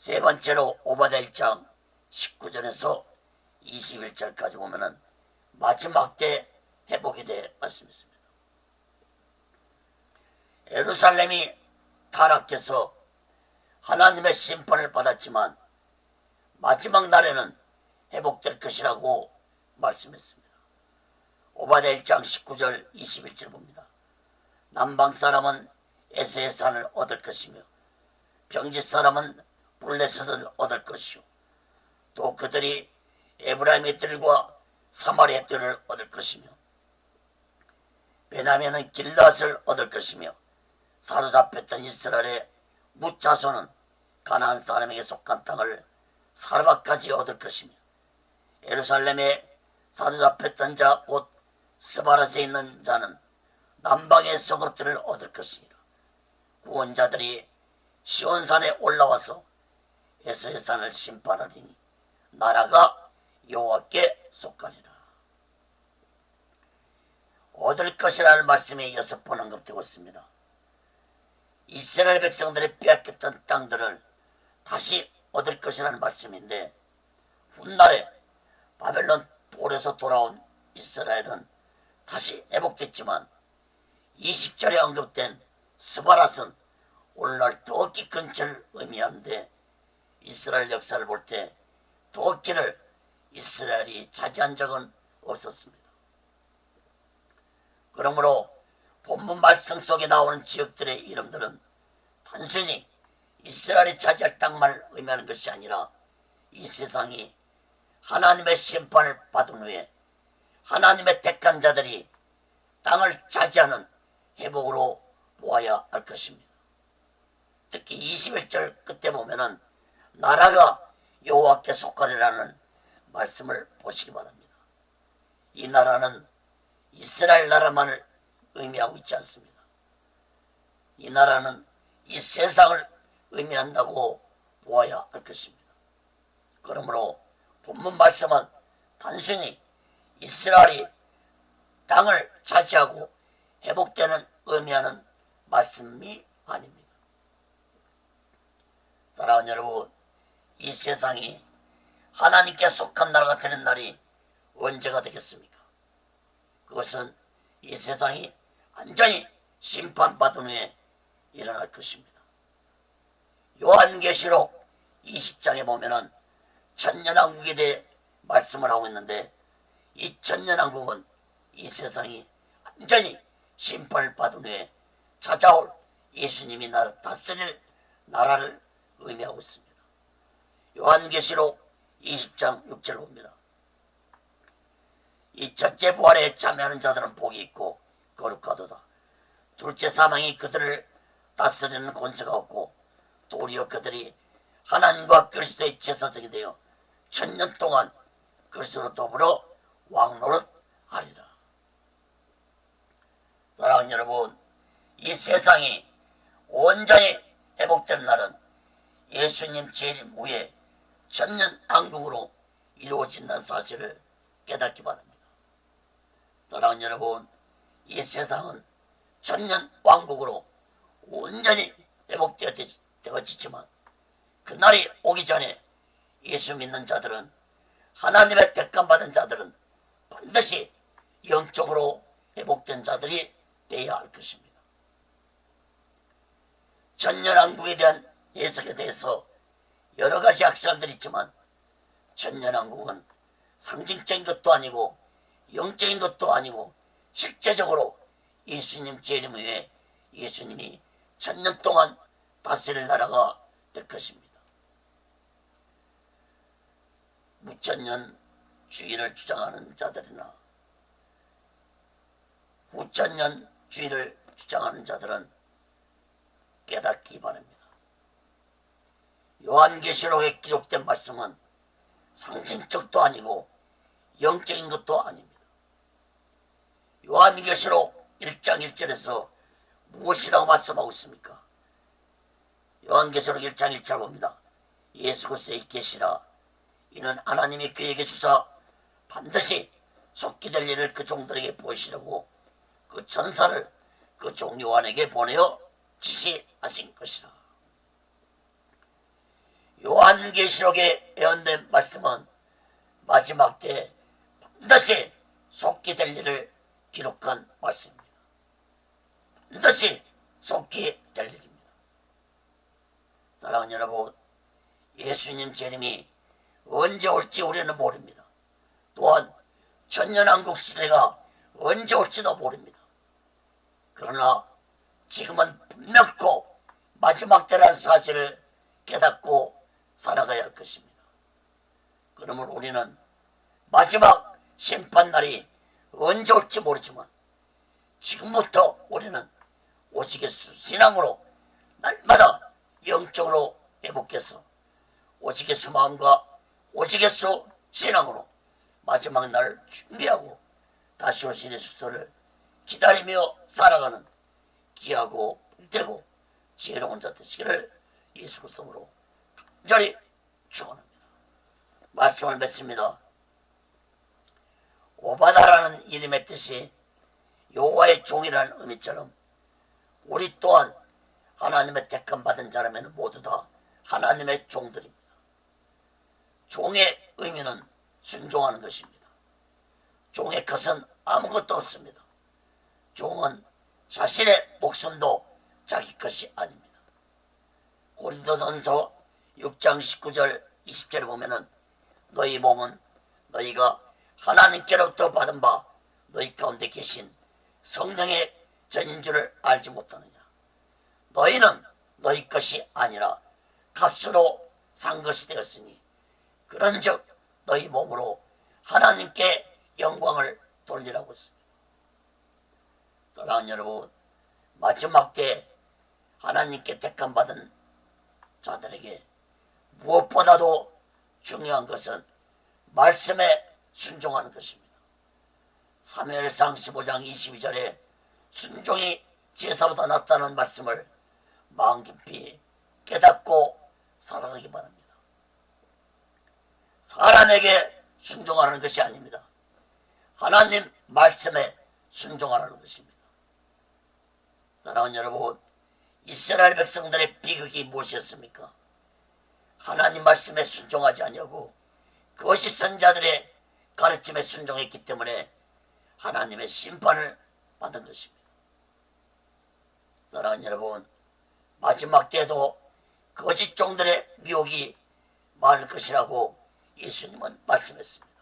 세 번째로 오바댜 1장 19절에서 21절까지 보면은 마지막 때 회복에 대해 말씀했습니다. 예루살렘이 타락해서 하나님의 심판을 받았지만 마지막 날에는 회복될 것이라고 말씀했습니다. 오바댜 1장 19절 21절 봅니다. 남방 사람은 에스의 산을 얻을 것이며 병지 사람은 블레셋을 얻을 것이요 또 그들이 에브라임의 뜰과 사마리아 뜰을 얻을 것이며 베냐민은 길앗을 얻을 것이며 사로잡혔던 이스라엘의 무자손은 가나안 사람에게 속한 땅을 사르밧까지 얻을 것이며 예루살렘에 사로잡혔던 자 곧 스바랏에 있는 자는 남방의 성읍들을 얻을 것이니라. 구원자들이 시온산에 올라와서 에스의 산을 심판하리니 나라가 여호와께 속하리라. 얻을 것이라는 말씀이 6번 언급되고 있습니다. 이스라엘 백성들이 빼앗겼던 땅들을 다시 얻을 것이라는 말씀인데 훗날에 바벨론 돌에서 돌아온 이스라엘은 다시 회복됐지만 20절에 언급된 스바랏은 오늘날 더욱기 근처를 의미하는데 이스라엘 역사를 볼 때 더욱기를 이스라엘이 차지한 적은 없었습니다. 그러므로 본문 말씀 속에 나오는 지역들의 이름들은 단순히 이스라엘이 차지할 땅만을 의미하는 것이 아니라 이 세상이 하나님의 심판을 받은 후에 하나님의 택한 자들이 땅을 차지하는 회복으로 보아야 할 것입니다. 특히 21절 끝에 보면은 나라가 여호와께 속하리라는 말씀을 보시기 바랍니다. 이 나라는 이스라엘 나라만을 의미하고 있지 않습니다. 이 나라는 이 세상을 의미한다고 보아야 할 것입니다. 그러므로 본문 말씀은 단순히 이스라엘이 땅을 차지하고 회복되는 의미하는 말씀이 아닙니다. 사랑하는 여러분, 이 세상이 하나님께 속한 나라가 되는 날이 언제가 되겠습니까? 그것은 이 세상이 완전히 심판받은 후에 일어날 것입니다. 요한계시록 20장에 보면은 천년왕국에 대해 말씀을 하고 있는데 이 천년왕국은 이 세상이 완전히 심판을 받은 후에 찾아올 예수님이 다스릴 나라를 의미하고 있습니다. 요한계시록 20장 6절 봅니다. 이 첫째 부활에 참여하는 자들은 복이 있고 거룩하도다. 둘째 사망이 그들을 다스리는 권세가 없고 도리어 그들이 하나님과 그리스도의 제사장이 되어 천년 동안 그리스도로 더불어 왕노릇하리라. 사랑하는 여러분, 이 세상이 온전히 회복된 날은 예수님 재림 후에 천년 왕국으로 이루어진다는 사실을 깨닫기 바랍니다. 사랑하는 여러분, 이 세상은 천년 왕국으로 온전히 회복되어지지만 그날이 오기 전에 예수 믿는 자들은, 하나님의 택함받은 자들은 반드시 영적으로 회복된 자들이 되어야 할 것입니다. 천년왕국에 대한 해석에 대해서 여러 가지 학설들이 있지만 천년왕국은 상징적인 것도 아니고 영적인 것도 아니고 실제적으로 예수님 재림 후에 예수님이 천년 동안 다스릴 나라가 될 것입니다. 무천년 주의를 주장하는 자들이나 후천년 주의를 주장하는 자들은 깨닫기 바랍니다. 요한계시록에 기록된 말씀은 상징적도 아니고 영적인 것도 아닙니다. 요한계시록 1장 1절에서 무엇이라고 말씀하고 있습니까? 요한계시록 1장 1절 봅니다. 예수 그리스도의 계시라. 이는 하나님이 그에게 주사 반드시 속히 될 일을 그 종들에게 보이시려고 그 전사를 그 종 요한에게 보내어 지시하신 것이라. 요한계시록에 예언된 말씀은 마지막 때 반드시 속히 될 일을 기록한 말씀입니다. 반드시 속히 될 일입니다. 사랑하는 여러분, 예수님 재림이 언제 올지 우리는 모릅니다. 또한 천년왕국 시대가 언제 올지도 모릅니다. 그러나 지금은 분명코 마지막 때라는 사실을 깨닫고 살아가야 할 것입니다. 그러므로 우리는 마지막 심판날이 언제 올지 모르지만 지금부터 우리는 오직 예수 신앙으로 날마다 영적으로 회복해서 오직 예수 마음과 오직 예수 신앙으로 마지막 날을 준비하고 다시 오신 예수를 기다리며 살아가는 귀하고 복되고 지혜로운 자 되시기를 예수 그리스도로 간절히 축원합니다. 말씀을 맺습니다. 오바다라는 이름의 뜻이 여호와의 종이라는 의미처럼 우리 또한 하나님의 택함 받은 자라면 모두 다 하나님의 종들입니다. 종의 의미는 순종하는 것입니다. 종의 것은 아무것도 없습니다. 종은 자신의 목숨도 자기 것이 아닙니다. 고린도전서 6장 19절 20절에 보면은 너희 몸은 너희가 하나님께로부터 받은 바 너희 가운데 계신 성령의 전인 줄을 알지 못하느냐. 너희는 너희 것이 아니라 값으로 산 것이 되었으니 그런즉 너희 몸으로 하나님께 영광을 돌리라고 했습니다. 사랑하는 여러분, 마지막 때 하나님께 택함받은 자들에게 무엇보다도 중요한 것은 말씀에 순종하는 것입니다. 사무엘상 15장 22절에 순종이 제사보다 낫다는 말씀을 마음 깊이 깨닫고 살아가기 바랍니다. 사람에게 순종하는 것이 아닙니다. 하나님 말씀에 순종하라는 것입니다. 사랑하는 여러분, 이스라엘 백성들의 비극이 무엇이었습니까? 하나님 말씀에 순종하지 아니하고 그것이 선자들의 가르침에 순종했기 때문에 하나님의 심판을 받은 것입니다. 사랑하는 여러분, 마지막 때에도 거짓 종들의 미혹이 많을 것이라고 예수님은 말씀했습니다.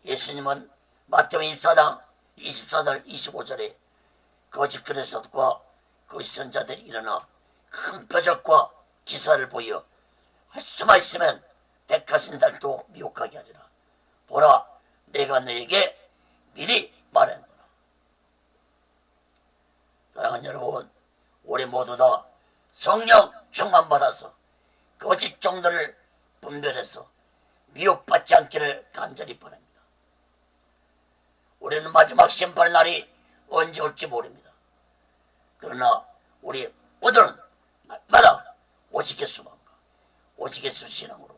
예수님은 마태복음 24장 24절 25절에 거짓 그리스도와 거짓 선자들이 일어나 큰 표적과 기사를 보여 할 수만 있으면 택하신 자도 미혹하게 하리라. 보라, 내가 너에게 미리 말했노라. 사랑하는 여러분, 우리 모두 다 성령 충만받아서 거짓 종들을 분별해서 미혹받지 않기를 간절히 바랍니다. 우리는 마지막 심판의 날이 언제 올지 모릅니다. 그러나 우리 모두는 날마다 오직 예수 마음과 오직 예수 신앙으로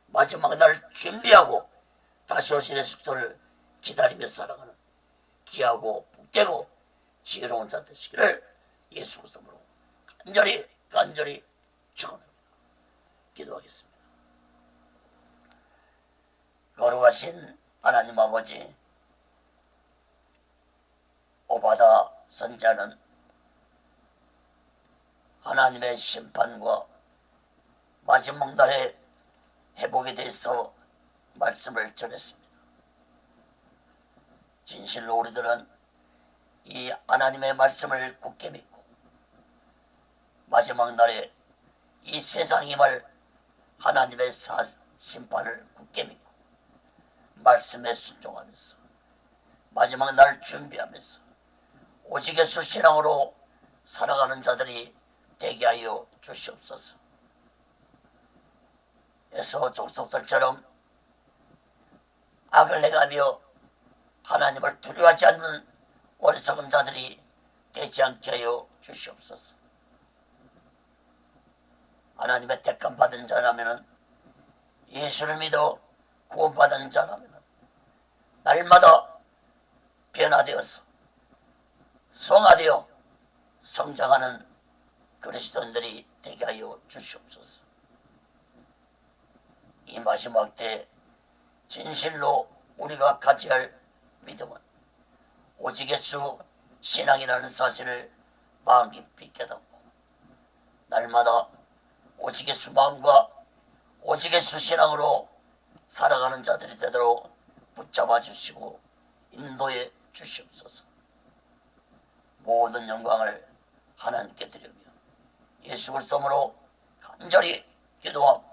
마지막 날을 준비하고 다시 오신 예수를 기다리며 살아가는 귀하고 복되고 지혜로운 자 되시기를 예수 그리스도로 간절히 축원합니다. 기도하겠습니다. 거룩하신 하나님 아버지, 오바다 선자는 하나님의 심판과 마지막 날의 회복에 대해서 말씀을 전했습니다. 진실로 우리들은 이 하나님의 말씀을 굳게 믿고 마지막 날에 이 세상임을 하나님의 심판을 굳게 믿고 말씀에 순종하면서 마지막 날을 준비하면서 오직 예수 신앙으로 살아가는 자들이 되게 하여 주시옵소서. 에서 족속들처럼 악을 행하며 하나님을 두려워하지 않는 어리석은 자들이 되지 않게 하여 주시옵소서. 하나님의 택함 받은 자라면 예수를 믿어 구원받은 자라면 날마다 변화되어서 성화되어 성장하는 그리스도인들이 되게 하여 주시옵소서. 이 마지막 때에 진실로 우리가 가져야 할 믿음은 오직 예수 신앙이라는 사실을 마음 깊이 깨닫고 날마다 오직 예수 마음과 오직 예수 신앙으로 살아가는 자들이 되도록 붙잡아 주시고 인도해 주시옵소서. 모든 영광을 하나님께 드리며 예수 그리스도로 간절히 기도하고